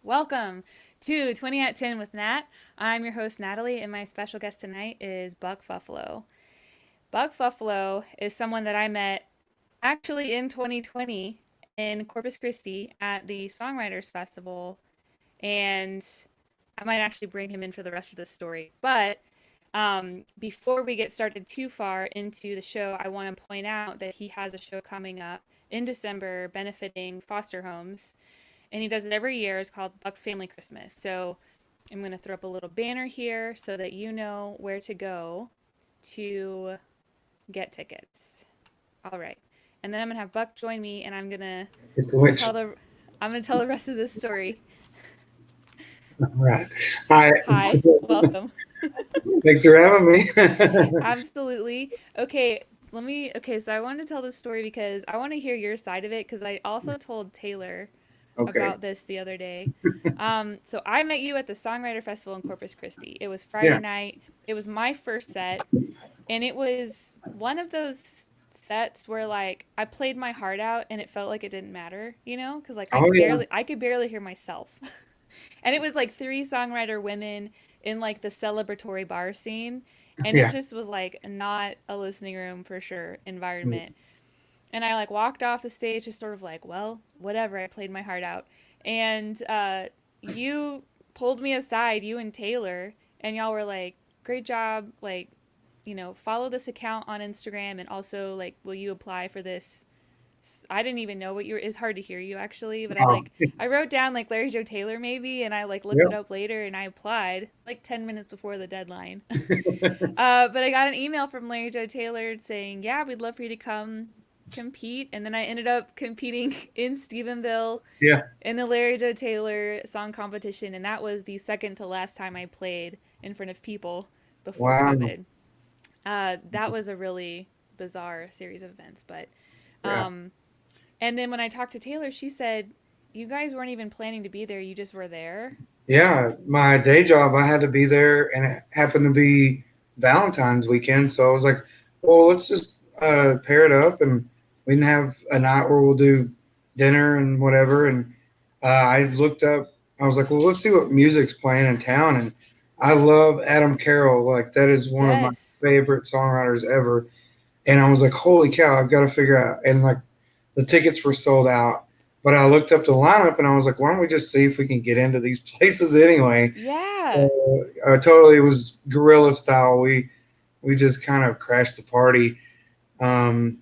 Welcome to 20 at 10 with Nat. I'm your host, Natalie, and my special guest tonight is Buck Fuffalo. Buck Fuffalo is someone that I met actually in 2020 in Corpus Christi at the Songwriters Festival, and I might actually bring him in for the rest of this story. But before we get started too far into the show, I want to point out that he has a show coming up in December benefiting foster homes, and he does it every year. It's called Buck's Family Christmas. So I'm going to throw up a little banner here so that you know where to go to get tickets. All right. And then I'm going to have Buck join me, and I'm going to Which, tell the rest of this story. right. Hi. Hi, welcome. Thanks for having me. Absolutely. Okay, so I wanted to tell this story because I want to hear your side of it because I also told Taylor Okay. about this the other day. So I met you at the Songwriter Festival in Corpus Christi. It was Friday Yeah. night. It was my first set, and it was one of those sets where like I played my heart out and it felt like it didn't matter, because like Oh, yeah. I could barely hear myself. And it was like three songwriter women in like the celebratory bar scene, and it Yeah. just was like not a listening room for sure environment. And I like walked off the stage just sort of like, well, whatever. I played my heart out. And you pulled me aside, you and Taylor, and y'all were like, great job. Like, follow this account on Instagram, and also like, will you apply for this? I didn't even know what you were. It's hard to hear you actually, but Oh, I wrote down like Larry Joe Taylor maybe, and I like looked yeah. it up later, and I applied like 10 minutes before the deadline. But I got an email from Larry Joe Taylor saying, "Yeah, we'd love for you to come compete." And then I ended up competing in Stephenville Yeah. in the Larry Joe Taylor song competition, and that was the second to last time I played in front of people before Wow. COVID. That was a really bizarre series of events, but Yeah. um, and then when I talked to Taylor, she said, "You guys weren't even planning to be there; you just were there." Yeah. My day job, I had to be there, and it happened to be Valentine's weekend. So I was like, well, let's just pair it up, and we can have a night where we'll do dinner and whatever. And I looked up, I was like, well, let's see what music's playing in town. And I love Adam Carroll. Like, that is one of my Yes. favorite songwriters ever. And I was like, holy cow, I've got to figure out. And like, the tickets were sold out. But I looked up the lineup and I was like, why don't we just see if we can get into these places anyway? Yeah. Totally, it was guerrilla style. We just kind of crashed the party. And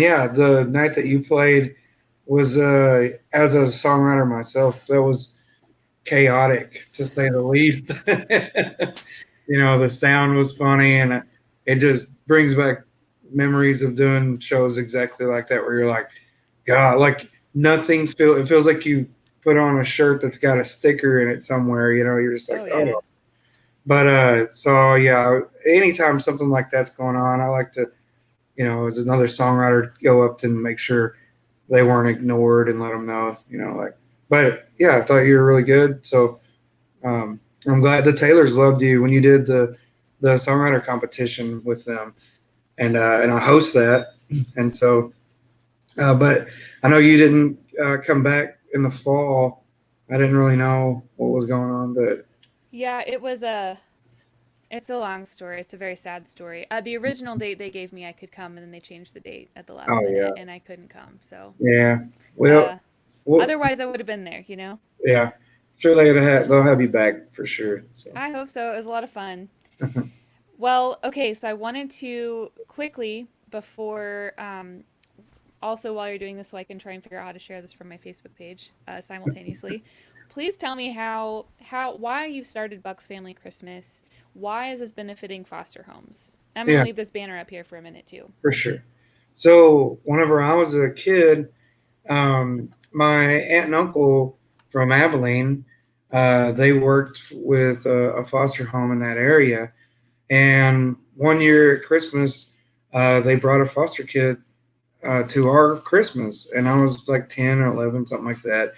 yeah, the night that you played was, as a songwriter myself, that was chaotic to say the least. The sound was funny, and it just brings back memories of doing shows exactly like that, where you're like, God, like it feels like you put on a shirt that's got a sticker in it somewhere. You're just like, Oh yeah. oh. But so yeah, anytime something like that's going on, I like to, as another songwriter, go up and make sure they weren't ignored and let them know, like. But yeah, I thought you were really good. So I'm glad the Taylors loved you when you did the songwriter competition with them, and I host that, and so. But I know you didn't come back in the fall. I didn't really know what was going on, but Yeah, it's a long story. It's a very sad story. The original date they gave me, I could come, and then they changed the date at the last oh minute, yeah, and I couldn't come. So, yeah. Well, uh, well, otherwise I would have been there. yeah. Sure, they'll have you back for sure. So I hope so. It was a lot of fun. Well, okay, so I wanted to quickly before also while you're doing this so I can try and figure out how to share this from my Facebook page simultaneously. Please tell me why you started Buck's Family Christmas. Why is this benefiting foster homes? I'm going to yeah, leave this banner up here for a minute too. for sure. So whenever I was a kid, my aunt and uncle from Abilene, they worked with a foster home in that area. And one year at Christmas, they brought a foster kid to our Christmas, and I was like 10 or 11, something like that.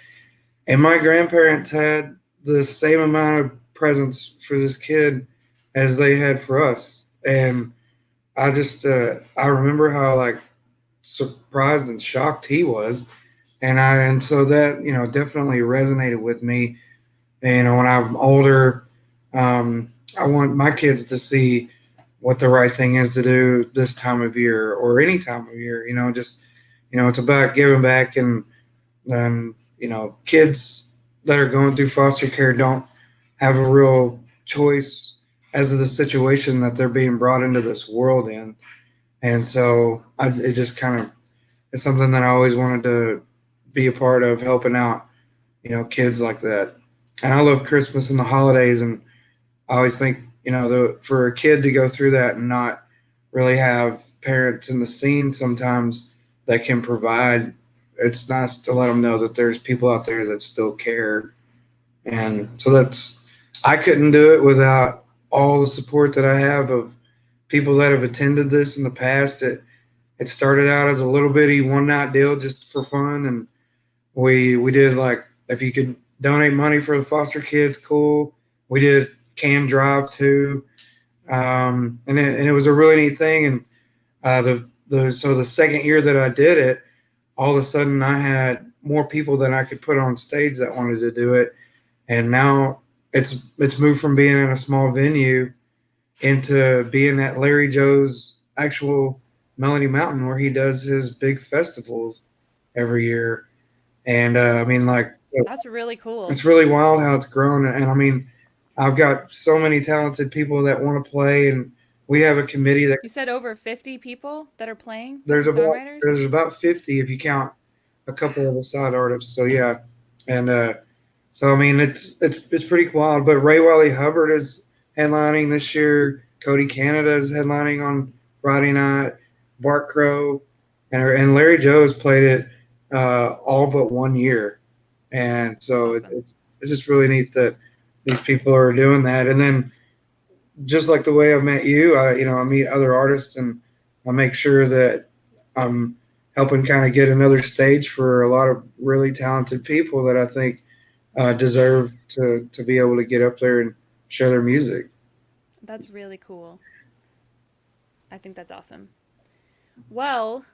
And my grandparents had the same amount of presents for this kid as they had for us. And I remember how like surprised and shocked he was, and so that definitely resonated with me. when I'm older, I want my kids to see what the right thing is to do this time of year or any time of year. Just it's about giving back, and kids that are going through foster care don't have a real choice as of the situation that they're being brought into this world in. And so it just kind of it's something that I always wanted to be a part of, helping out, kids like that. And I love Christmas and the holidays, and I always think, for a kid to go through that and not really have parents in the scene sometimes that can provide, it's nice to let them know that there's people out there that still care. And so I couldn't do it without all the support that I have of people that have attended this in the past. It started out as a little bitty one night deal just for fun, and we did, like, if you could donate money for the foster kids, cool. We did can drive too, and it was a really neat thing. And the second year that I did it, all of a sudden I had more people than I could put on stage that wanted to do it, and now it's moved from being in a small venue into being at Larry Joe's actual Melody Mountain, where he does his big festivals every year. And I mean, like, That's really cool. it's really wild how it's grown. And I mean, I've got so many talented people that want to play, and we have a committee that You said over 50 people that are playing, there's 50 about songwriters? there's about 50 if you count a couple of the side artists. So yeah, and so I mean, it's pretty wild. But Ray Wiley Hubbard is headlining this year. Cody Canada is headlining on Friday night. Bart Crow and Larry Joe has played it all but 1 year, and so Awesome. it's just really neat that these people are doing that. And then, just like the way I met you, I meet other artists, and I make sure that I'm helping kind of get another stage for a lot of really talented people that I think deserve to be able to get up there and share their music. That's really cool. I think that's awesome. Well,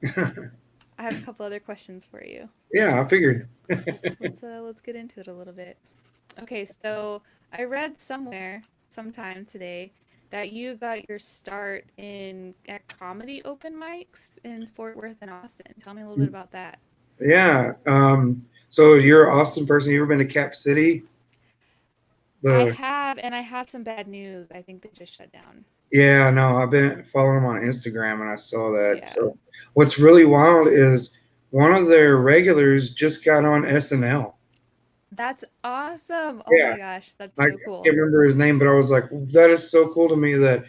I have a couple other questions for you. Yeah, I figured. Let's get into it a little bit. Okay, so I read somewhere sometime today that you got your start in at comedy open mics in Fort Worth and Austin. Tell me a little bit about that. Yeah. So you're an Austin person. You ever been to Cap City? I The have, and I have some bad news. I think they just shut down. Yeah, no, I've been following them on Instagram, and I saw that. Yeah. So what's really wild is one of their regulars just got on SNL. That's awesome. Oh Yeah, my gosh, that's I so can't cool. remember his name, but I was like, that is so cool to me that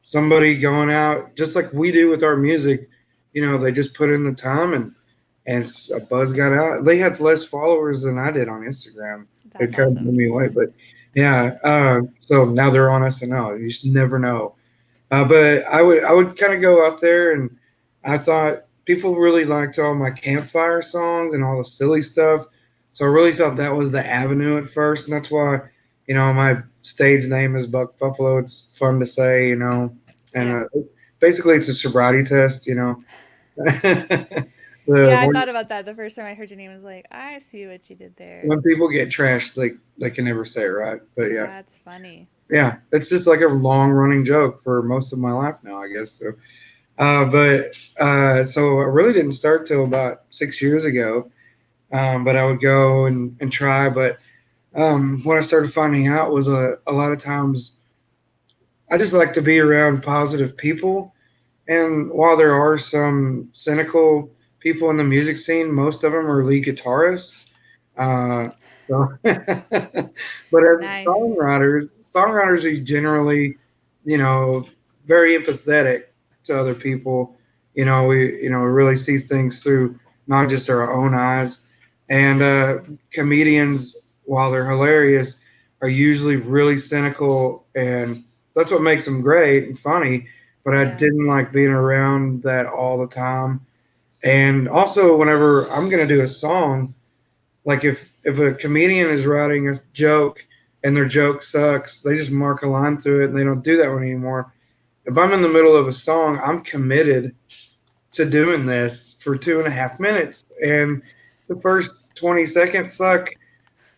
somebody going out just like we do with our music, they just put in the time, and a buzz got out. They had less followers than I did on Instagram. It That's kind of blew awesome. me away, but yeah. So now they're on SNL. You just never know. But I would kind of go up there, and I thought people really liked all my campfire songs and all the silly stuff. So I really thought that was the avenue at first, and that's why, my stage name is Buck Fuffalo. It's fun to say, and Yeah. basically it's a sobriety test. Yeah, I When, thought about that the first time I heard your name. I was like, I see what you did there. when people get trashed, they can never say it right. But yeah, That's funny. yeah, it's just like a long running joke for most of my life now, I guess. So. So I really didn't start till about 6 years ago. But I would go and try. But what I started finding out was a lot of times I just like to be around positive people. And while there are some cynical people in the music scene, most of them are lead guitarists. Uh, so, but as Nice. songwriters are generally, you know, very empathetic to other people. We really see things through not just our own eyes. And comedians, while they're hilarious, are usually really cynical, and that's what makes them great and funny. But I Yeah. didn't like being around that all the time. And also, whenever I'm going to do a song, like if a comedian is writing a joke and their joke sucks, they just mark a line through it and they don't do that one anymore. If I'm in the middle of a song, I'm committed to doing this for 2.5 minutes, and the first 20 seconds suck.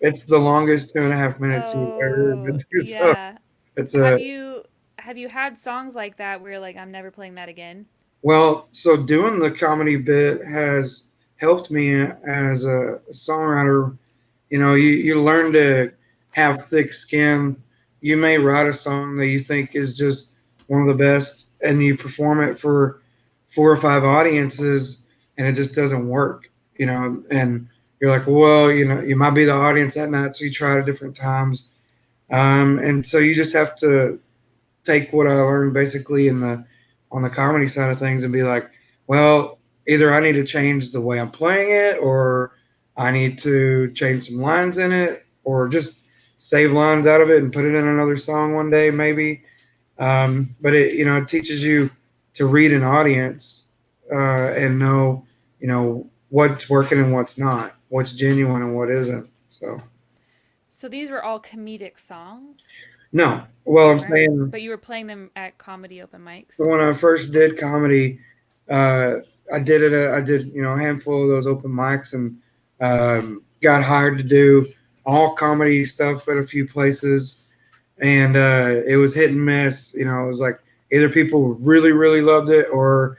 It's the longest 2.5 minutes you've ever been Oh, to. So yeah. it's Have a you have you had songs like that where you're like, I'm never playing that again? well, so doing the comedy bit has helped me as a songwriter. You know, you learn to have thick skin. You may write a song that you think is just one of the best, and you perform it for 4 or 5 audiences, and it just doesn't work. You know, and you're like, well, you know, you might be the audience that night, so you try it at different times. And so you just have to take what I learned basically in the on the comedy side of things and be like, well, either I need to change the way I'm playing it, or I need to change some lines in it, or just save lines out of it and put it in another song one day, maybe. But it, you know, it teaches you to read an audience and know, you know, what's working and what's not, what's genuine and what isn't. So So these were all comedic songs? no, well, They I'm weren't? saying But you were playing them at comedy open so mics? when I first did comedy, uh, I did it. I did a handful of those open mics and got hired to do all comedy stuff at a few places, and it was hit and miss. You know, it was like either people really loved it or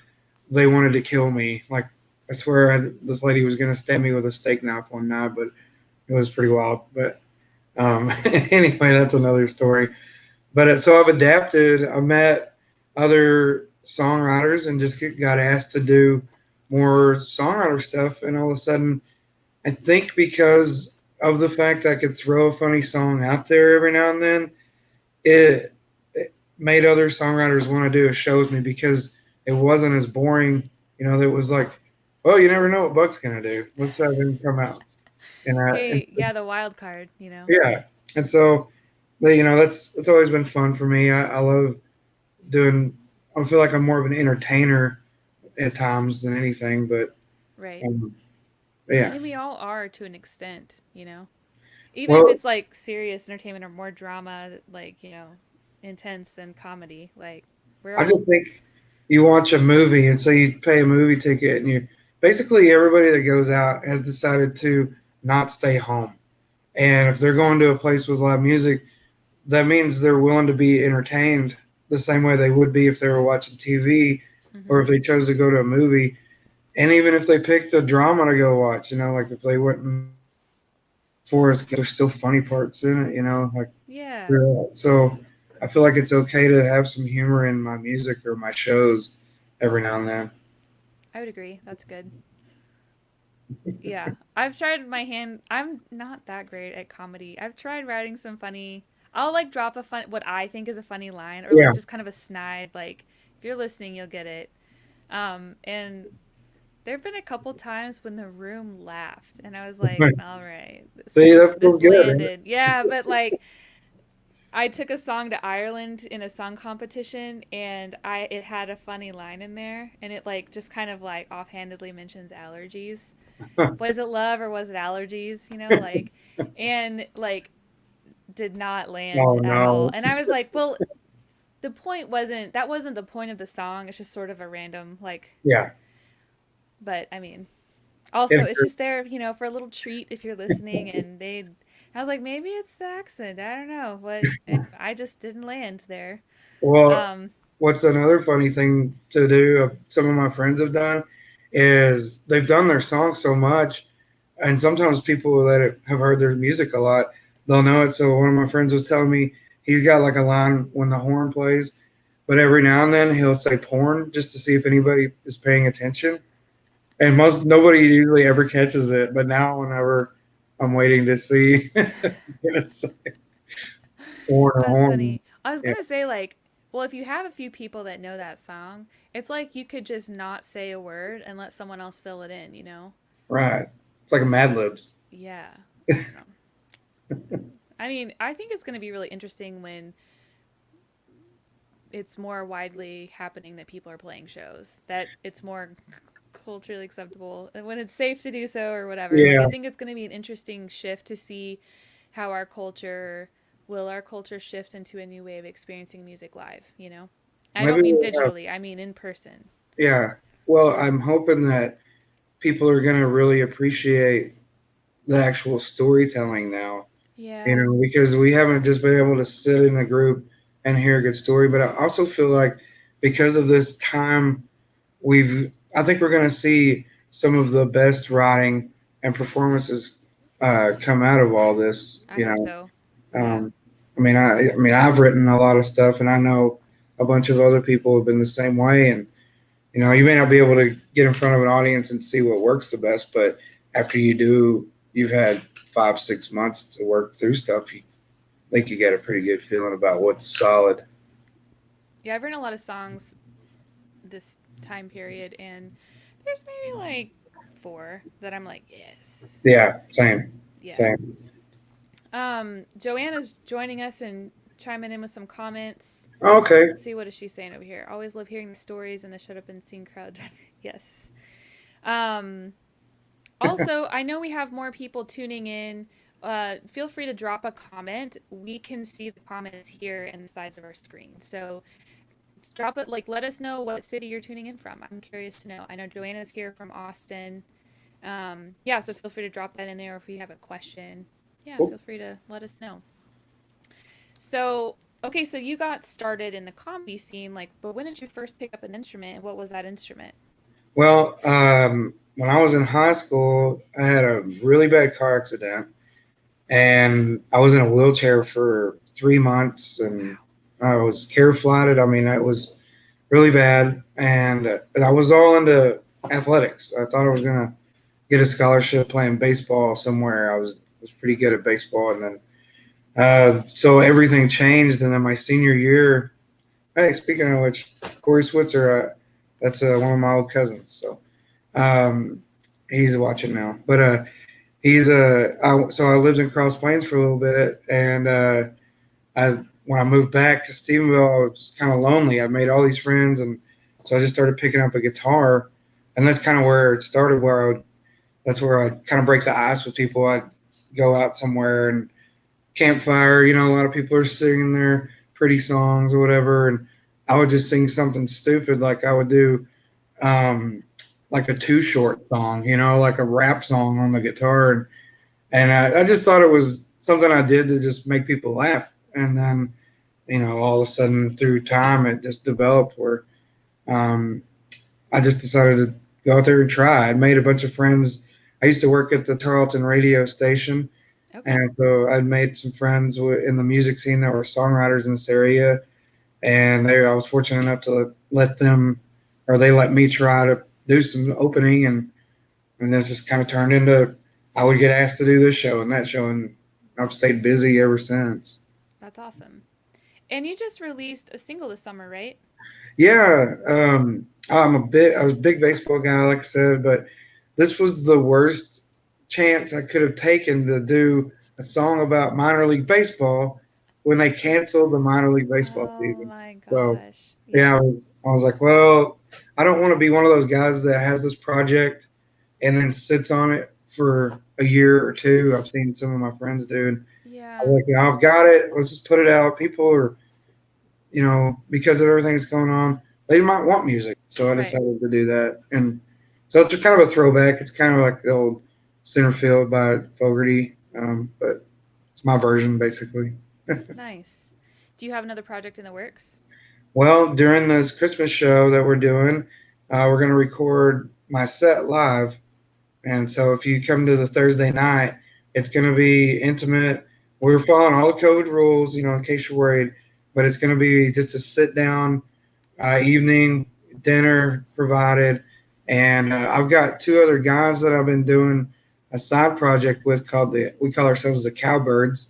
they wanted to kill me. Like I swear, this lady was gonna stab me with a steak knife one night, but it was pretty wild. But anyway, that's another story. But so I've adapted. I met other songwriters and just got asked to do more songwriter stuff. And all of a sudden, I think because of the fact I could throw a funny song out there every now and then, it made other songwriters want to do a show with me because it wasn't as boring. You know, it was like, well, you never know what Buck's gonna do. Let's have him come out. And Hey, yeah, the wild card, you know. yeah, and so, you know, that's always been fun for me. I love doing. I feel like I'm more of an entertainer at times than anything, but Right. um, I yeah. mean, we all are to an extent, you know. Even if Well, it's like serious entertainment or more drama, like, intense than comedy, like we're I just all think you watch a movie, and so you pay a movie ticket, and you basically everybody that goes out has decided to not stay home. And if they're going to a place with live music, that means they're willing to be entertained the same way they would be if they were watching TV or hmm if they chose to go to a movie. And even if they picked a drama to go watch, you know, like if they went and Forrest Gump, there's still funny parts in it, you know, like Yeah, so I feel like it's okay to have some humor in my music or my shows every now and then. I would agree. That's good. Yeah. I've tried my hand. I'm not that great at comedy. I've tried writing some funny. I'll like drop a fun what I think is a funny line or Yeah. like just kind of a snide like if you're listening, you'll get it. And there've been a couple times when the room laughed and I was like, "All right, this See, this that feels this good. Right? landed." Yeah, but like I took a song to Ireland in a song competition and I it had a funny line in there and it like just kind of like offhandedly mentions allergies. Was it love or was it allergies, like and like did not land Oh at all. no. And I was like, well, the point wasn't that wasn't the point of the song. It's just sort of a random like Yeah. but I mean, also It it's hurt. just there, for a little treat if you're listening and I was like, maybe it's the accent. I don't know, but I just didn't land there. Well, Um, what's another funny thing to do? Some of my friends have done is they've done their songs so much, and sometimes people that have heard their music a lot, they'll know it. So one of my friends was telling me he's got like a line when the horn plays, but every now and then he'll say porn just to see if anybody is paying attention. And most nobody usually ever catches it, but now whenever I'm waiting to see, it's porn or That's horn. funny. I was Yeah, gonna say like, well, if you have a few people that know that song, it's like you could just not say a word and let someone else fill it in, you know? right. It's like a Mad Libs. Yeah. I don't know. I mean, I think it's gonna be really interesting when it's more widely happening that people are playing shows, that it's more culturally acceptable, and when it's safe to do so or whatever. Like, I Yeah, think it's gonna be an interesting shift to see how our culture shift into a new way of experiencing music live, you know? I maybe don't mean we'll have. digitally, I mean in person. Yeah. Well, I'm hoping that people are going to really appreciate the actual storytelling now, Yeah, because we haven't just been able to sit in a group and hear a good story. But I also feel like because of this time, I think we're going to see some of the best writing and performances come out of all this. I hope so. Yeah. Um, I mean, I've written a lot of stuff, and I know a bunch of other people have been the same way. And you may not be able to get in front of an audience and see what works the best, but after you do, you've had 5, 6 months to work through stuff. You think you get a pretty good feeling about what's solid. Yeah, I've written a lot of songs this time period, and there's maybe like four that I'm like, yes. Yeah, same, Yeah. same. Joanna's joining us and chiming in with some comments. Okay. Let's see, what is she saying over here? Always love hearing the stories and the shut up and sing crowd. Yes. Um, Also, I know we have more people tuning in. Feel free to drop a comment. We can see the comments here in the size of our screen. So drop it, like, let us know what city you're tuning in from. I'm curious to know. I know Joanna's here from Austin. Yeah, so feel free to drop that in there, or if you have a question. Yeah, Cool. feel free to let us know. So, okay, so you got started in the comedy scene, like, but when did you first pick up an instrument, and what was that instrument? Well, when I was in high school, I had a really bad car accident, and I was in a wheelchair for 3 months, and Wow. I was care flighted. I mean, it was really bad, and I was all into athletics. I thought I was gonna get a scholarship playing baseball somewhere. I was pretty good at baseball, and then so everything changed. And then my senior year, hey, speaking of which, Corey Switzer, that's one of my old cousins. So um, he's watching now, but so I lived in Cross Plains for a little bit, and I when I moved back to Stephenville, I was kind of lonely. I made all these friends, and so I just started picking up a guitar, and that's kind of where it started. That's where I kind of break the ice with people. I'd go out somewhere and campfire. A lot of people are singing their pretty songs or whatever, and I would just sing something stupid like I would do, um, like a Too Short song, like a rap song on the guitar, and I just thought it was something I did to just make people laugh. And then, all of a sudden through time, it just developed where um, I just decided to go out there and try. I made a bunch of friends. I used to work at the Tarleton radio station, Okay. and so I'd made some friends in the music scene that were songwriters in this area. And I was fortunate enough to let them, or they let me try to do some opening, and this just kind of turned into I would get asked to do this show and that show, and I've stayed busy ever since. That's awesome. And you just released a single this summer, right? Yeah, I was a big baseball guy, like I said, but this was the worst chance I could have taken to do a song about minor league baseball when they canceled the minor league baseball Oh season. my So gosh. yeah, Yeah. I was like, well, I don't want to be one of those guys that has this project and then sits on it for a year or two. I've seen some of my friends do. And I Yeah. was like, yeah, I've got it. Let's just put it out. People are, because of everything that's going on, they might want music. So I Right. decided to do that. And so it's kind of a throwback. It's kind of like the old Center Field by Fogerty, but it's my version basically. Nice. Do you have another project in the works? Well, during this Christmas show that we're doing, we're going to record my set live. And so if you come to the Thursday night, it's going to be intimate. We're following all the COVID rules, in case you're worried, but it's going to be just a sit down evening, dinner provided. And I've got two other guys that I've been doing a side project with we call ourselves the Cowbirds.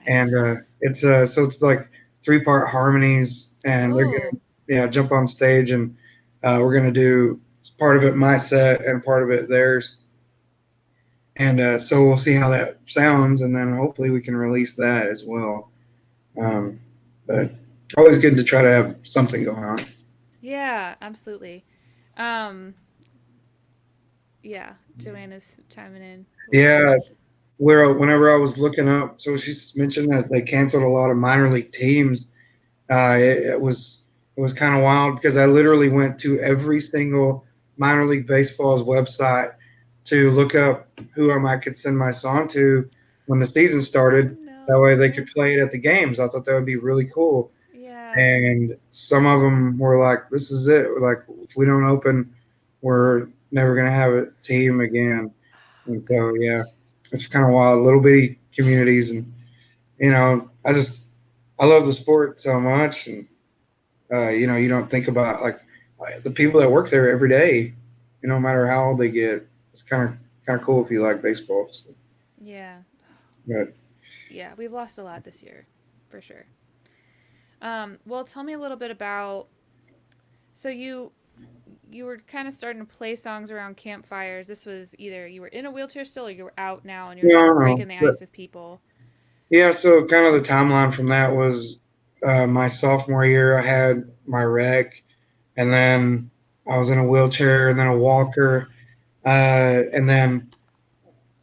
And Nice. it's like 3-part harmonies, and they're Oh, gonna jump on stage, and we're gonna do part of it my set and part of it theirs, and so we'll see how that sounds, and then hopefully we can release that as well. Um, but always good to try to have something going on. yeah, absolutely. Um, yeah, Joanna's chiming in. What was Yeah, it? whenever I was looking up, so she's mentioned that they canceled a lot of minor league teams. It was kind of wild because I literally went to every single minor league baseball's website to look up who I might could send my song to when the season Oh started. That way they could no. play it at the games. I thought that would be really cool. Yeah. And some of them were like, "This is it. Like, if we don't open, we're never gonna have a team again." Oh And so, yeah, gosh. it's kind of wild. Little bitty communities, and I love the sport so much, and you don't think about like the people that work there every day. No matter how old they get, it's kind of cool if you like baseball. So, Yeah. but Yeah, we've lost a lot this year, for sure. Well, tell me a little bit about. So you were kind of starting to play songs around campfires. This was either you were in a wheelchair still, or you were out now, and you were no, breaking no, the but ice with people. yeah. So kind of the timeline from that was my sophomore year. I had my wreck, and then I was in a wheelchair, and then a walker, and then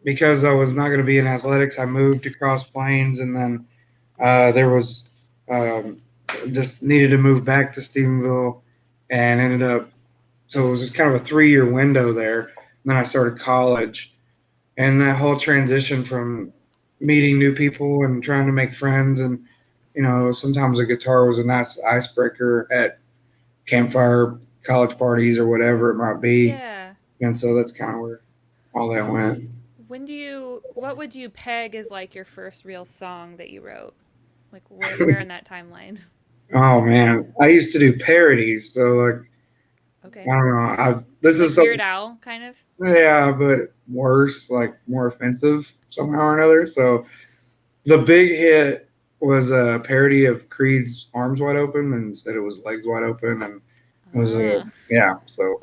because I was not going to be in athletics, I moved to Cross Plains, and then there was um, just needed to move back to Stephenville, and ended up. So it was just kind of a 3 year window there. And then I started college, and that whole transition from meeting new people and trying to make friends, and sometimes a guitar was a nice icebreaker at campfire, college parties, or whatever it might be. Yeah. And so that's kind of where all that went. What would you peg as like your first real song that you wrote? Like where in that timeline? Oh man, I used to do parodies, so like Okay. I don't know. This is Like something, Weird Al, kind of? yeah, but worse, like more offensive somehow or another. So the big hit was a parody of Creed's "Arms Wide Open," and instead it was "Legs Wide Open," and it was a Ah. yeah. So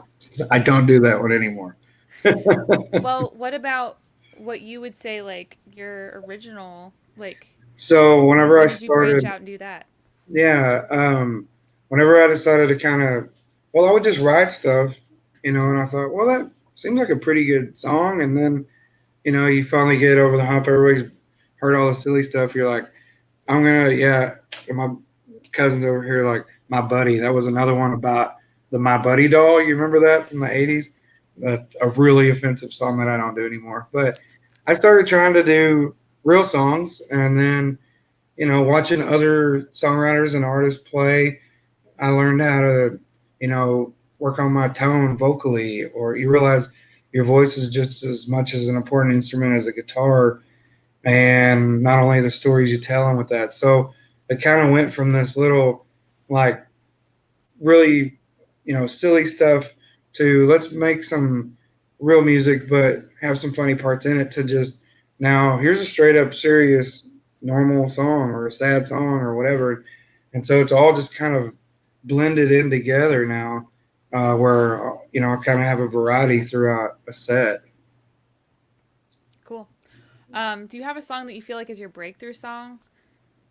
I don't do that one anymore. Well, what about what you would say like your original, like So whenever I when did you branch started, out and do that? yeah, whenever I decided to kind of, well, I would just write stuff, and I thought, well, that seems like a pretty good song, and then you finally get over the hump. Everybody's heard all the silly stuff. You're like, I'm gonna, yeah. And my cousins over here, like my buddy. That was another one about the My Buddy doll. You remember that from the '80s? A really offensive song that I don't do anymore. But I started trying to do real songs, and then watching other songwriters and artists play, I learned how to, work on my tone vocally. Or you realize your voice is just as much as an important instrument as a guitar, and not only the stories you tell them with that. So it kind of went from this little, like, really, silly stuff to let's make some real music, but have some funny parts in it, to just now here's a straight up serious normal song or a sad song or whatever. And so it's all just kind of blended in together now, where I kind of have a variety throughout a set. Cool. Do you have a song that you feel like is your breakthrough song?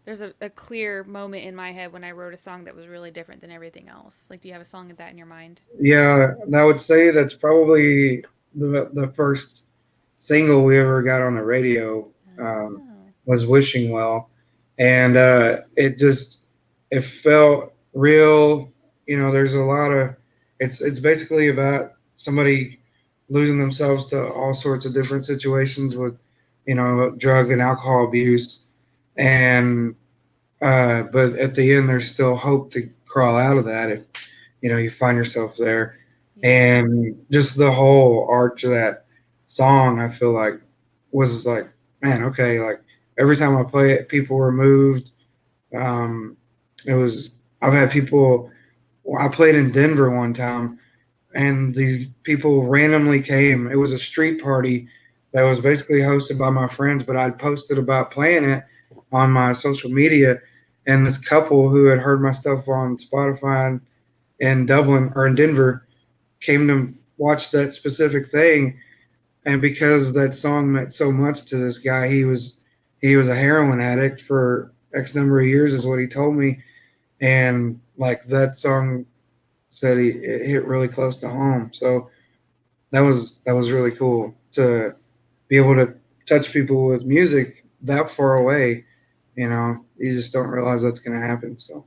There's a clear moment in my head when I wrote a song that was really different than everything else. Like, do you have a song of that in your mind? Yeah, I would say that's probably the first single we ever got on the radio, Oh. was "Wishing Well," and it felt real. There's a lot of it's basically about somebody losing themselves to all sorts of different situations with drug and alcohol abuse, and but at the end there's still hope to crawl out of that if you find yourself there. Yeah. And just the whole arch of that song, I feel like, was like, man, okay, like every time I play it, people were moved. um it was I've had people. I played in Denver one time, and these people randomly came. It was a street party that was basically hosted by my friends, but I'd posted about playing it on my social media, and this couple who had heard my stuff on Spotify in Dublin or in Denver came to watch that specific thing. And because that song meant so much to this guy, he was a heroin addict for X number of years, is what he told me. And like that song said, it hit really close to home. So that was really cool to be able to touch people with music that far away. You just don't realize that's going to happen. So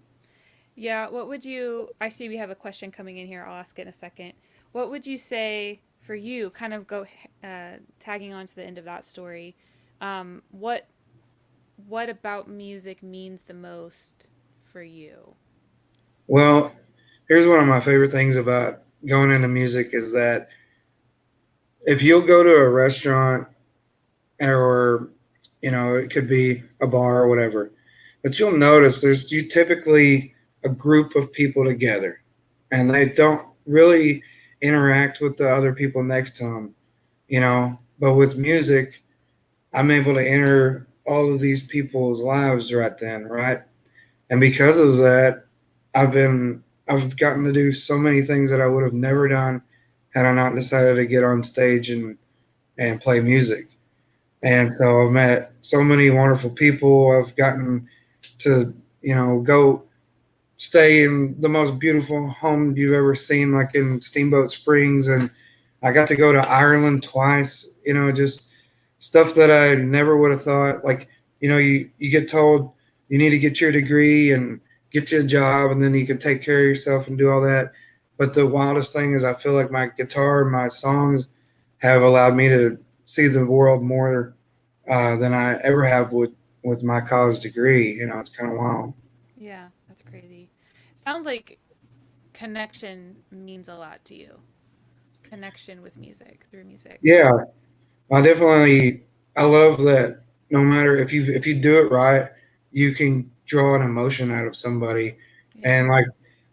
Yeah, what would you I see we have a question coming in here. I'll ask it in a second. What would you say for you, kind of go tagging on to the end of that story, what about music means the most for you? Well, here's one of my favorite things about going into music is that if you'll go to a restaurant or it could be a bar or whatever, but you'll notice there's you typically a group of people together, and they don't really interact with the other people next to them. But with music, I'm able to enter all of these people's lives right then, right? And because of that, I've gotten to do so many things that I would have never done had I not decided to get on stage and play music. And so I've met so many wonderful people. I've gotten to, go stay in the most beautiful home you've ever seen, like in Steamboat Springs. And I got to go to Ireland twice, just stuff that I never would have thought. Like, you get told you need to get your degree and get you a job, and then you can take care of yourself and do all that. But the wildest thing is I feel like my guitar and my songs have allowed me to see the world more than I ever have with my college degree. It's kind of wild. Yeah, that's crazy. Sounds like connection means a lot to you. Connection with music, through music. Yeah, I love that. No matter if you do it right, you can draw an emotion out of somebody. Yeah. And like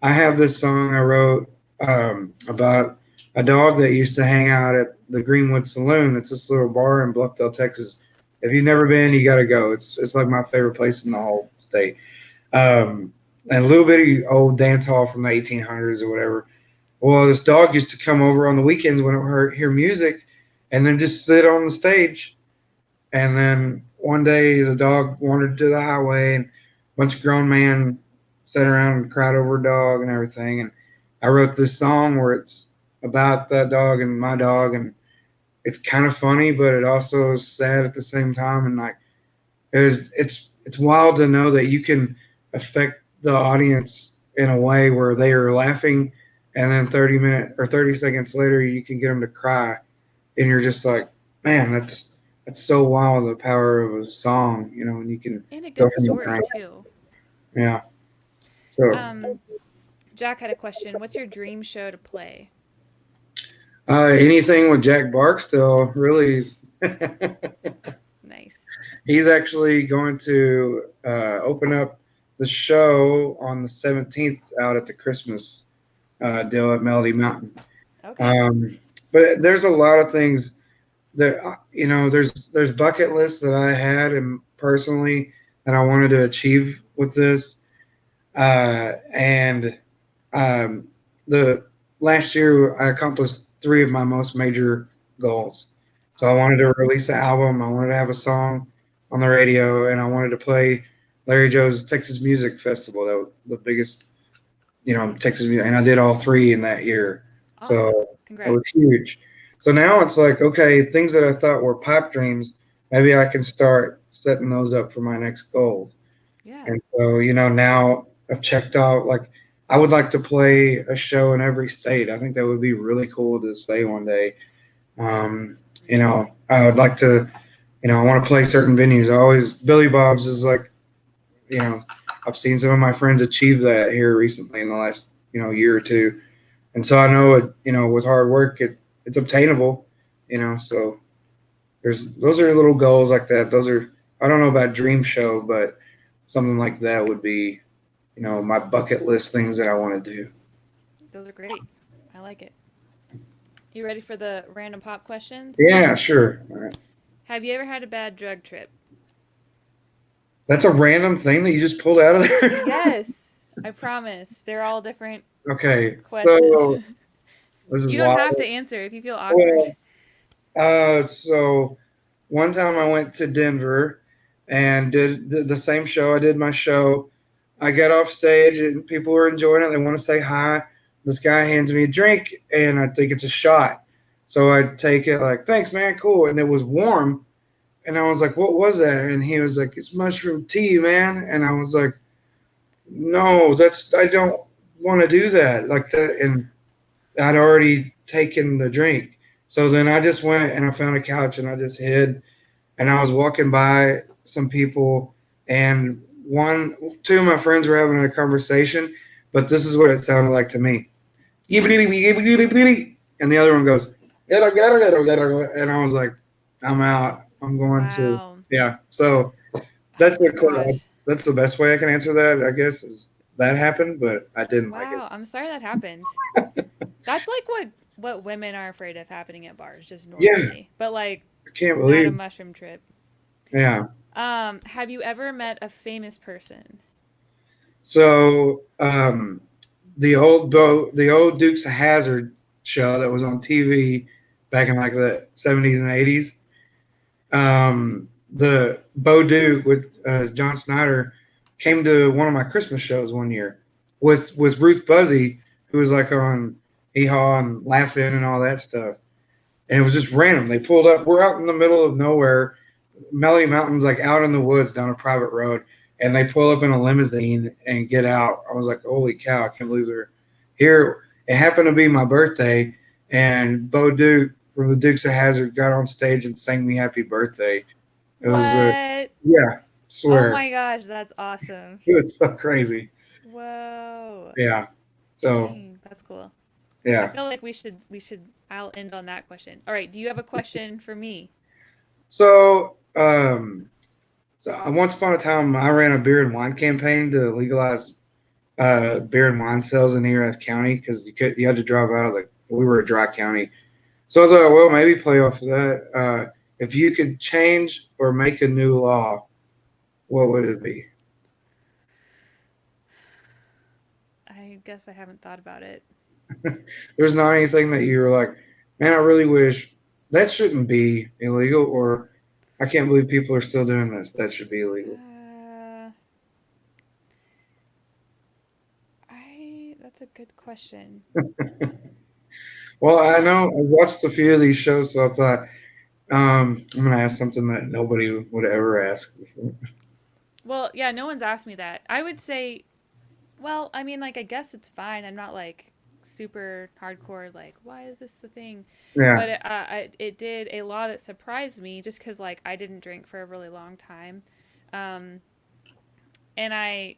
I have this song I wrote about a dog that used to hang out at the Greenwood Saloon. It's this little bar in Bluffdale, Texas. If you've never been, you got to go. It's like my favorite place in the whole state. Um, and a little bitty old dance hall from the 1800s or whatever. Well, this dog used to come over on the weekends when it hear music, and then just sit on the stage. And then one day the dog wandered to the highway, and a bunch of grown men sat around and cried over a dog and everything. And I wrote this song where it's about that dog and my dog, and it's kind of funny, but it also is sad at the same time. And like it's wild to know that you can affect the audience in a way where they are laughing, and then 30 minutes or 30 seconds later you can get them to cry, and you're just like, man, that's so wild, the power of a song, and you can And a go good from the story crying. too. Yeah. So Um, Jack had a question. What's your dream show to play? anything with Jack Barksdale really is Nice. he's actually going to open up the show on the 17th out at the Christmas deal at Melody Mountain. Okay. Um, but there's a lot of things that there's bucket lists that I had and personally that I wanted to achieve with this. And the last year I accomplished three of my most major goals. So I wanted Awesome. to release an album, I wanted to have a song on the radio, and I wanted to play Larry Joe's Texas Music Festival. That was the biggest, Texas music, and I did all three in that year. Awesome. So it was Congrats. huge. So now it's like, okay, things that I thought were pipe dreams, maybe I can start setting those up for my next goals. Yeah. And so, now I've checked out, like, I would like to play a show in every state. I think that would be really cool to say one day. Um, I would like to, I want to play certain venues. Billy Bob's is like, you know, I've seen some of my friends achieve that here recently in the last, year or two. And so I know it, with hard work, it's obtainable, so those are little goals like that. Those are, I don't know about dream show, but something like that would be, my bucket list things that I want to do. Those are great. I like it. You ready for the random pop questions? Yeah, sure. All right. Have you ever had a bad drug trip? That's a random thing that you just pulled out of there. Yes. I promise. They're all different Okay, questions. so this is You don't have wild. to answer if you feel awkward. Well, so one time I went to Denver and did the same show. I did my show. I get off stage and people are enjoying it. They want to say hi. This guy hands me a drink and I think it's a shot. So I take it like, thanks, man, cool. And it was warm. And I was like, what was that? And he was like, it's mushroom tea, man. And I was like, no, I don't want to do that. Like that. And I'd already taken the drink. So then I just went and I found a couch and I just hid. And I was walking by some people, and two of my friends were having a conversation, but this is what it sounded like to me. And the other one goes, and I was like, I'm out. I'm going to, Wow. yeah. So Oh that's my gosh. that's the best way I can answer that, I guess, is that happened, but I didn't like it. Wow. I'm sorry that happened. That's like what women are afraid of happening at bars just Yeah, normally. But like I can't not a believe. mushroom trip. Yeah. Have you ever met a famous person? So the old Dukes of Hazard show that was on TV back in like the 70s and 80s. The Bo Duke with John Snyder came to one of my Christmas shows one year with Ruth Buzzy, who was like on Hee Haw and Laughing and all that stuff. And it was just random. They pulled up. We're out in the middle of nowhere, Melody Mountains, like out in the woods down a private road, and they pull up in a limousine and get out. I was like, holy cow, I can't believe they're here. It happened to be my birthday, and Bo Duke from the Dukes of Hazard got on stage and sang me happy birthday. It was, What? yeah, Oh swear. my gosh, that's awesome. It was so crazy. Whoa. Yeah. So, Dang, that's cool. I yeah. feel like I'll end on that question. All right, do you have a question for me? So, once upon a time, I ran a beer and wine campaign to legalize beer and wine sales in Erath County because you had to drive out of we were a dry county. So I thought, well, maybe play off of that. If you could change or make a new law, what would it be? I guess I haven't thought about it. There's not anything that you were like, man, I really wish that shouldn't be illegal, or I can't believe people are still doing this. That should be illegal. Uh, that's a good question. Well, I know I watched a few of these shows, so I thought I'm gonna ask something that nobody would ever ask before. Well, yeah, no one's asked me that. I would say, well, I mean, like, I guess it's fine. I'm not like super hardcore, like, why is this the thing? Yeah, But it did a law that surprised me just because, like, I didn't drink for a really long time. Um, and I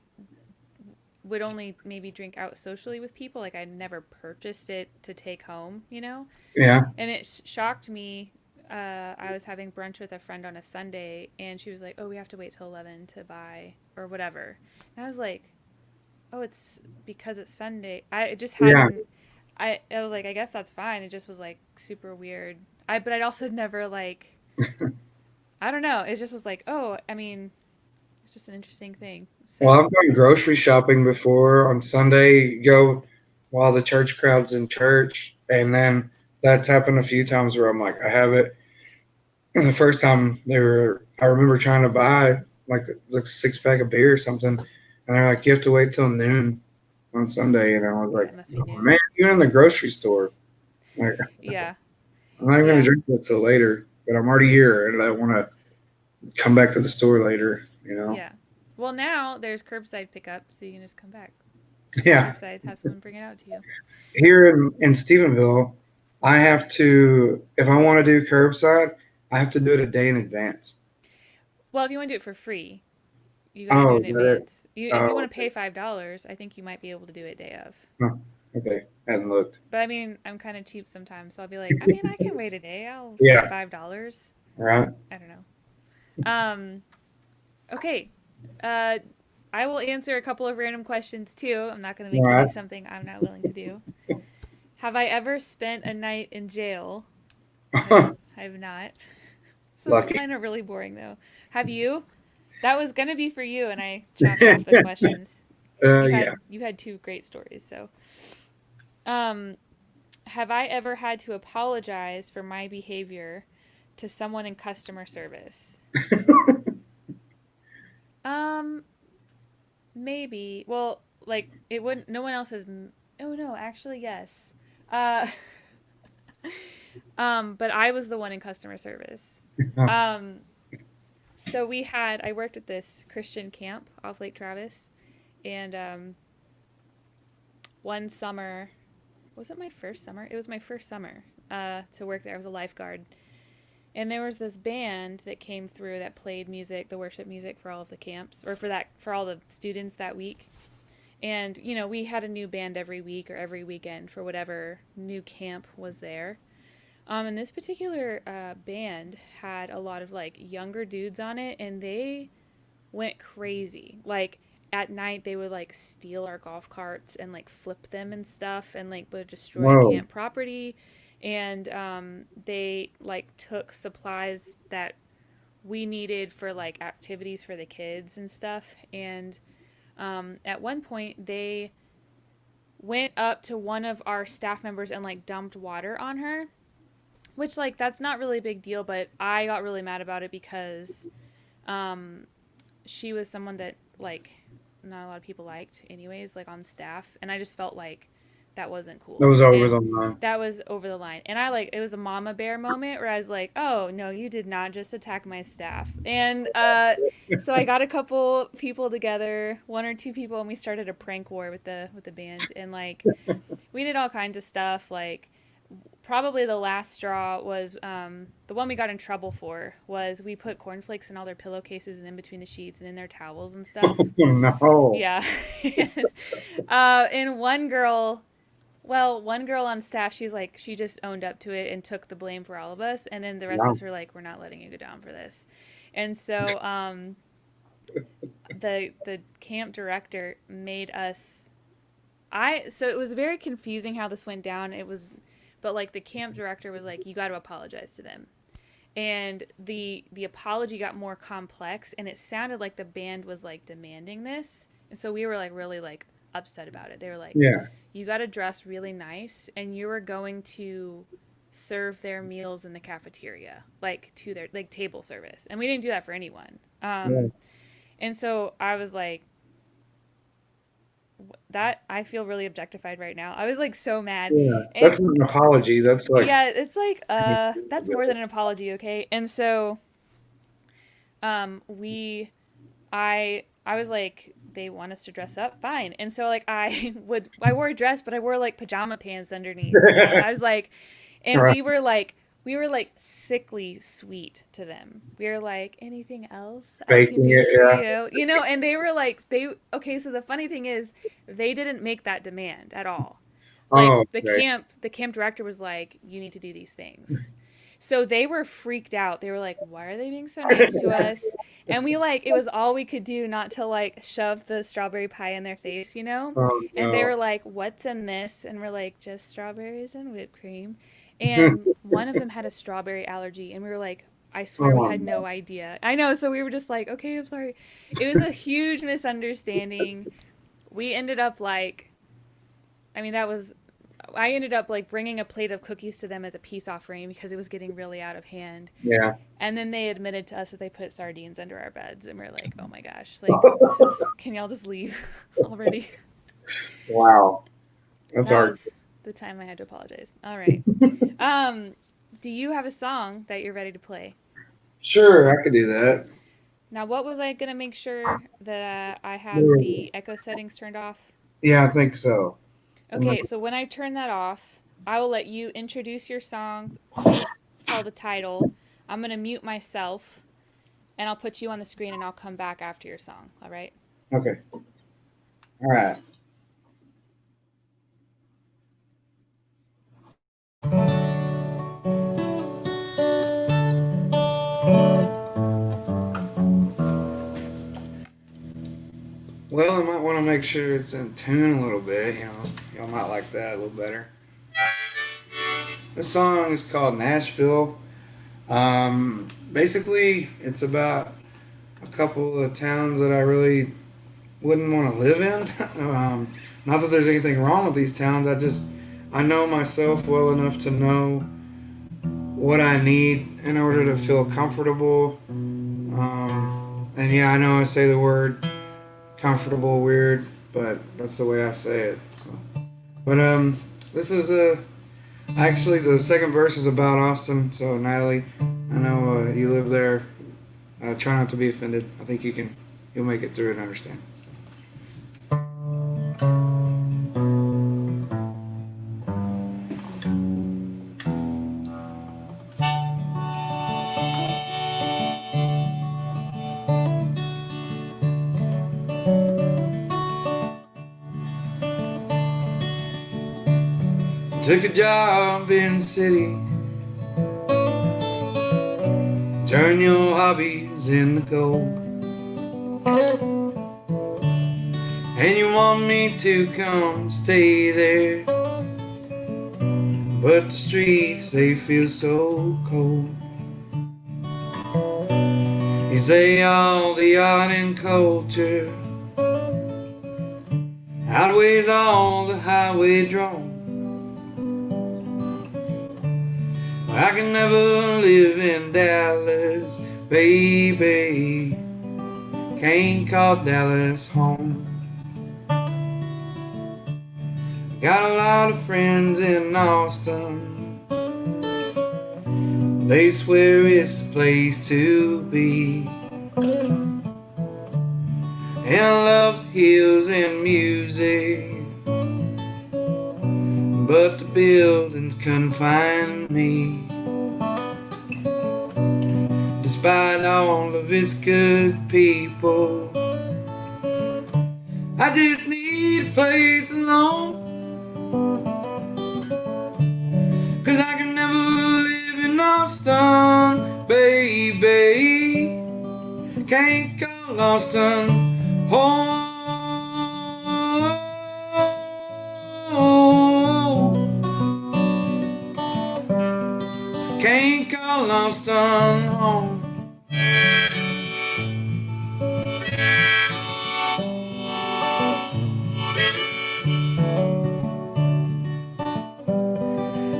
would only maybe drink out socially with people. Like, I never purchased it to take home, you know? yeah. And it shocked me. I was having brunch with a friend on a Sunday, and she was like, "Oh, we have to wait till 11 to buy or whatever." And I was like, "Oh, it's because it's Sunday." I just Yeah. hadn't. I was like, "I guess that's fine." It just was like super weird. But I'd also never like. I don't know. It just was like, oh, I mean, it's just an interesting thing. Well, So I've gone grocery shopping before on Sunday. You go while the church crowd's in church, and then that's happened a few times where I'm like, I have it. And the first time I remember trying to buy like 6 pack of beer or something, and they're like, you have to wait till noon on Sunday, and I was yeah, like, it must be oh, man, noon. you're in the grocery store. Like, Yeah, I'm not even gonna yeah, drink this till later, but I'm already here, and I want to come back to the store later. You know? yeah. Well, now there's curbside pickup, so you can just come back. Yeah. Curbside, have someone bring it out to you. Here in Stephenville, I have to, if I want to do curbside, I have to do it a day in advance. Well, if you want to do it for free, you got to do Oh, it is in that it? advance. If you Oh, want to pay $5, I think you might be able to do it day of. huh, okay. Hadn't looked. But I mean, I'm kind of cheap sometimes, so I'll be like, I mean, I can wait a day. I'll spend Yeah. $5. All right. I don't know. Um, okay. Uh, I will answer a couple of random questions too. I'm not going to All make you do right. something I'm not willing to do. Have I ever spent a night in jail? I have not. Some of Lucky. mine are really boring though. Have you? That was gonna be for you, and I chopped off the questions. Yeah. You had two great stories. So, um, have I ever had to apologize for my behavior to someone in customer service? Um, maybe. Well, like it wouldn't. No one else has. Oh no, actually yes. Uh, but I was the one in customer service. Um, so I worked at this Christian camp off Lake Travis, and one summer, was it my first summer? It was my first summer. to work there. I was a lifeguard. And there was this band that came through that played music, the worship music for all of the camps, or for all the students that week. And, we had a new band every week or every weekend for whatever new camp was there. And this particular band had a lot of like younger dudes on it, and they went crazy. Like at night, they would like steal our golf carts and like flip them and stuff, and like would destroy Whoa. camp property. And they like took supplies that we needed for like activities for the kids and stuff. And at one point, they went up to one of our staff members and like dumped water on her, which like that's not really a big deal, but I got really mad about it because um, she was someone that like not a lot of people liked anyways, like on staff, and I just felt like that wasn't That cool. was over And the line. that was over the line. And I like it was a mama bear moment where I was like, "Oh, no, you did not just attack my staff." And so I got a couple people together, one or two people, and we started a prank war with the band, and like we did all kinds of stuff. Like probably the last straw was the one we got in trouble for was we put cornflakes in all their pillowcases and in between the sheets and in their towels and stuff. Oh, no. Yeah. And one girl on staff, she just owned up to it and took the blame for all of us. And then the rest of Wow. us were like, we're not letting you go down for this. And so the camp director made us. So it was very confusing how this went down. But like the camp director was like, you got to apologize to them. And the apology got more complex, and it sounded like the band was like demanding this. And so we were like really like upset about it. They were like, Yeah. you got to dress really nice, and you were going to serve their meals in the cafeteria, like to their like table service. And we didn't do that for anyone. Yeah. And so I was like, that I feel really objectified right now. I was like so mad. Yeah. And That's not an apology. That's like, yeah, it's like that's more than an apology, okay? And so we I was like, they want us to dress up, fine. And so like I wore a dress, but I wore like pajama pants underneath, I was like, and right. we were like sickly sweet to them. We were like, anything else I can Faking do it. for Yeah. you, and they were like, okay, so the funny thing is they didn't make that demand at all. Like Oh, okay. the camp director was like, you need to do these things. So they were freaked out. They were like, why are they being so nice to us? And we like it was all we could do not to like shove the strawberry pie in their face. Oh, And they no. were like, what's in this? And we're like, just strawberries and whipped cream. And one of them had a strawberry allergy, and we were like, I swear we Oh, had no no. idea. I know, so we were just like, okay, I'm sorry. It was a huge misunderstanding. We ended up like I mean, that was I ended up like bringing a plate of cookies to them as a peace offering because it was getting really out of hand. Yeah. And then they admitted to us that they put sardines under our beds, and we're like, "Oh my gosh, like can y'all just leave already?" Wow. That's That hard. was the time I had to apologize. All right. Um, do you have a song that you're ready to play? Sure, I could do that. Now, what was I gonna make sure that I have the echo settings turned off? Yeah, I think so. I'm not- Okay, so when I turn that off, I will let you introduce your song. Please tell the title. I'm going to mute myself, and I'll put you on the screen, and I'll come back after your song. All right? Okay. All right. Well, I might want to make sure it's in tune a little bit. Y'all might like that a little better. This song is called Nashville. Basically, it's about a couple of towns that I really wouldn't want to live in. Not that there's anything wrong with these towns. I know myself well enough to know what I need in order to feel comfortable. And yeah, I know I say the word comfortable weird, but that's the way I say it. So. But this is actually the second verse is about Austin. So Natalie, I know you live there. Try not to be offended. I think you'll make it through and understand. Took a job in the city. Turn your hobbies into gold. And you want me to come stay there, but the streets, they feel so cold. You say all the art and culture outweighs all the highway drone. I can never live in Dallas, baby. Can't call Dallas home. Got a lot of friends in Austin. They swear it's the place to be. And I love the hills and music, but the buildings confine me. Despite all of its good people, I just need a place alone. 'Cause I can never live in Austin, baby. Can't call Austin home. Can't call Austin home.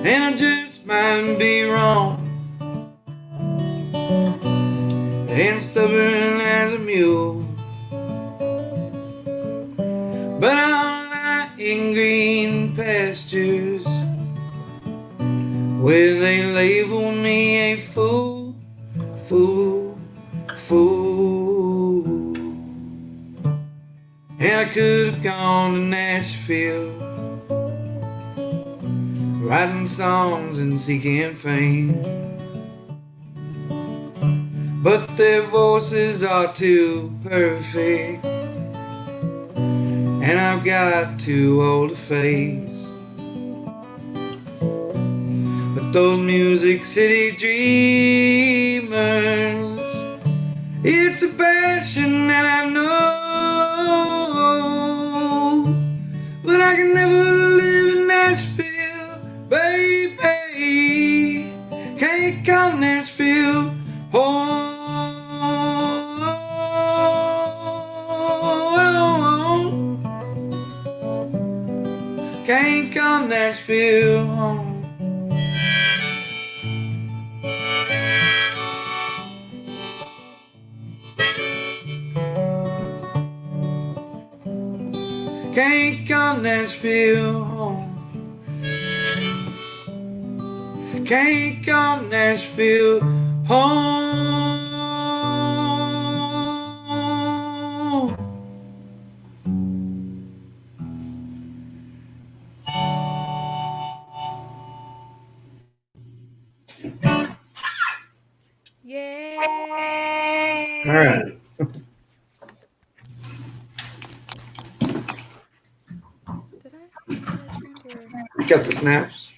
And I just might be wrong and stubborn as a mule, but I'm out in green pastures where they label me a fool, fool, fool. And I could have gone to Nashville, writing songs and seeking fame, but their voices are too perfect, and I've got too old a face. But those Music City dreamers, it's a passion that I know, but I can never live in Nashville, baby. Can't call Nashville home. Can't call Nashville home. Can't call Nashville home. Can't call Nashville home. Yay! All right. Did I turn your... Got the snaps.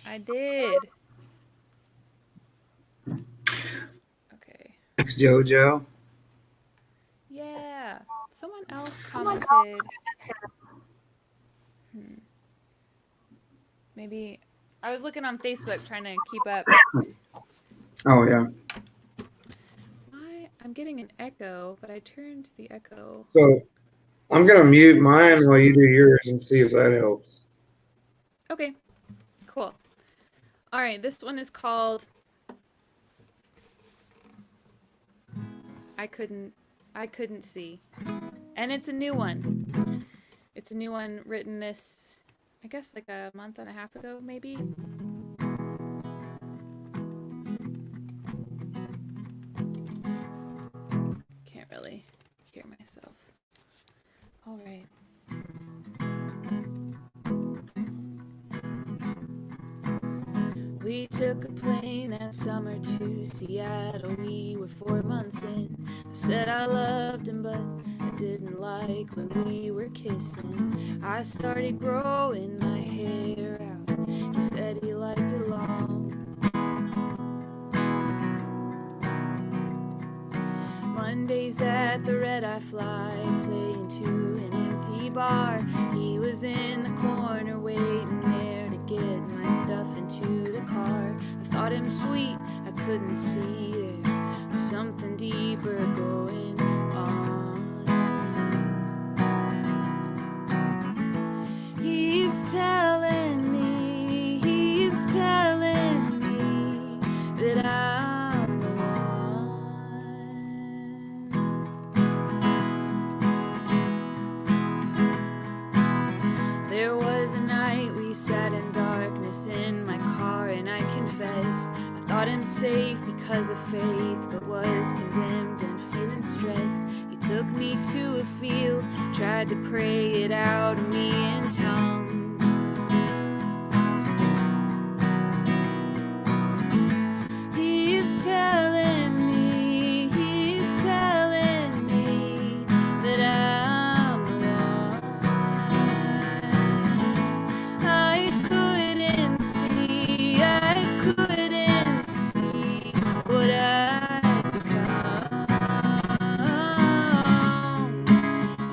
I did. Okay. Thanks, JoJo. Yeah. Someone else commented. Maybe I was looking on Facebook trying to keep up. Oh, yeah. I'm getting an echo, but I turned the echo. So I'm going to mute mine while you do yours and see if that helps. Okay, cool. All right, this one is called I Couldn't See. And it's a new one. It's a new one written this, I guess, like a month and a half ago, maybe. Can't really hear myself. All right. We took a plane that summer to Seattle. We were 4 months in. I said I loved him, but I didn't like when we were kissing. I started growing my hair out. He said he liked it long. Mondays at the Red Eye Fly, playing to an empty bar. He was in the corner waiting there to get my stuff into the car. I thought him sweet, I couldn't see there was something deeper going on. He's telling me that I'm the one. There was a night we sat in darkness in my car, and I confessed I thought him safe because of faith, but was condemned and feeling stressed. He took me to a field, tried to pray it out of me in tongues. He's telling me that I'm the one. I couldn't see what I'd become.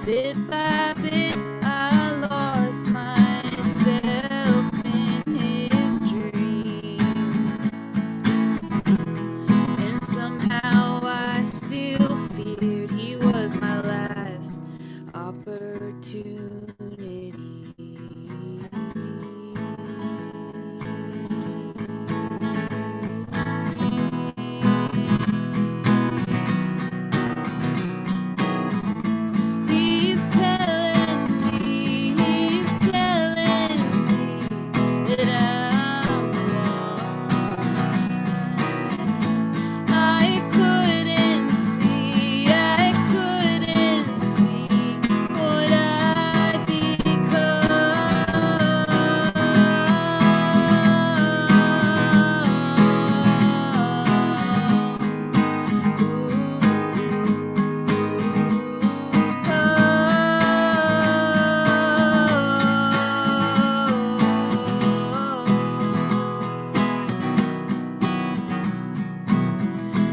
Bit by bit, I lost myself in his dream, and somehow I still feared he was my last opportunity. He's telling me that I'm the one. I couldn't see what I'd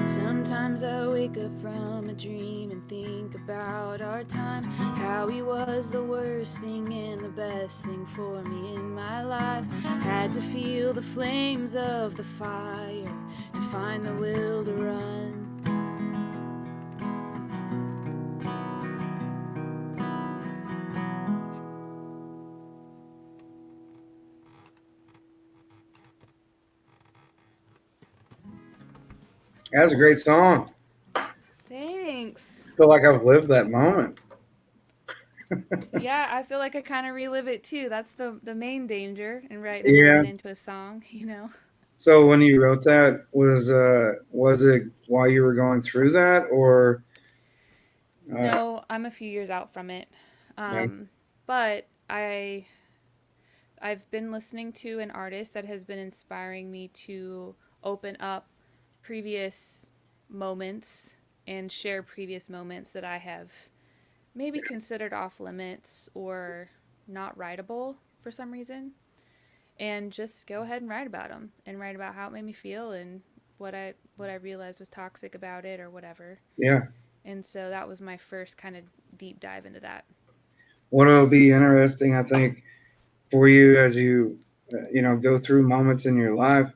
Sometimes I wake up from a dream and think about our time, how he was the worst thing and the best thing for me in my life. Had to feel the flames of the fire to find the will to run. That's a great song. Thanks. I feel like I've lived that moment. Yeah, I feel like I kind of relive it too. That's the main danger in writing a Yeah. moment into a song, you know. So when you wrote that, was it while you were going through that, or? No, I'm a few years out from it. Yeah. But I've been listening to an artist that has been inspiring me to open up previous moments and share previous moments that I have maybe considered off limits or not writable for some reason, and just go ahead and write about them and write about how it made me feel and what I realized was toxic about it or whatever. Yeah. And so that was my first kind of deep dive into that. What'll be interesting, I think, for you as you go through moments in your life,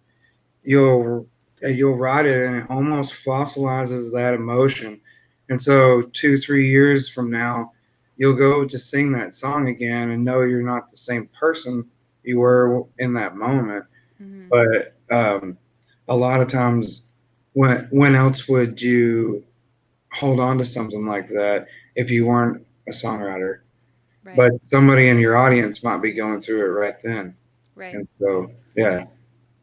you'll write it and it almost fossilizes that emotion, and so 2-3 years from now you'll go to sing that song again and know you're not the same person you were in that moment. Mm-hmm. But a lot of times, when else would you hold on to something like that if you weren't a songwriter? Right. But somebody in your audience might be going through it right then. Right. And so, yeah.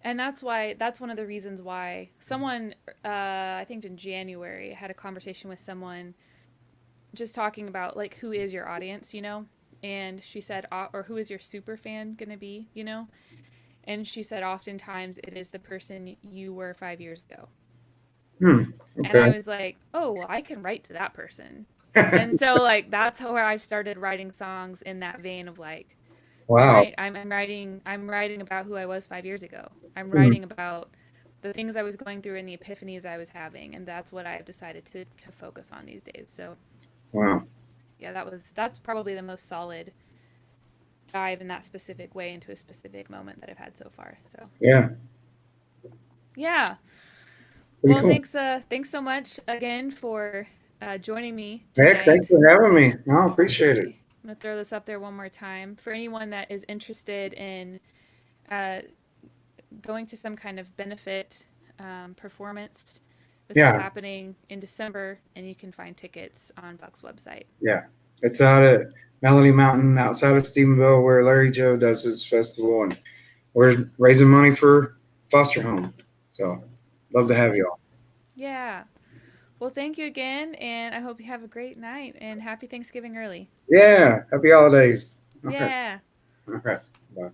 And that's one of the reasons why someone, I think in January, I had a conversation with someone just talking about like, who is your audience, you know? And she said, or who is your super fan going to be, you know? And she said, oftentimes it is the person you were 5 years ago. Okay. And I was like, oh, well, I can write to that person. And so like, that's how I started writing songs in that vein of like, Wow. Right. I'm writing about who I was 5 years ago. I'm Mm, writing about the things I was going through and the epiphanies I was having, and that's what I've decided to focus on these days. So wow. yeah, that's probably the most solid dive in that specific way into a specific moment that I've had so far. So Yeah. yeah. Pretty Well, cool. thanks so much again for joining me Heck, thanks tonight. for having me. No, I appreciate it. I'm gonna throw this up there one more time for anyone that is interested in uh, going to some kind of benefit performance. This is Yeah. happening in December, and you can find tickets on Buck's website. Yeah. It's out at Melody Mountain outside of Stephenville where Larry Joe does his festival, and we're raising money for foster home. So love to have you Amazing. all. Yeah. Well, thank you again, and I hope you have a great night and happy Thanksgiving early. Yeah. Happy holidays. All right. Yeah. All right. Bye.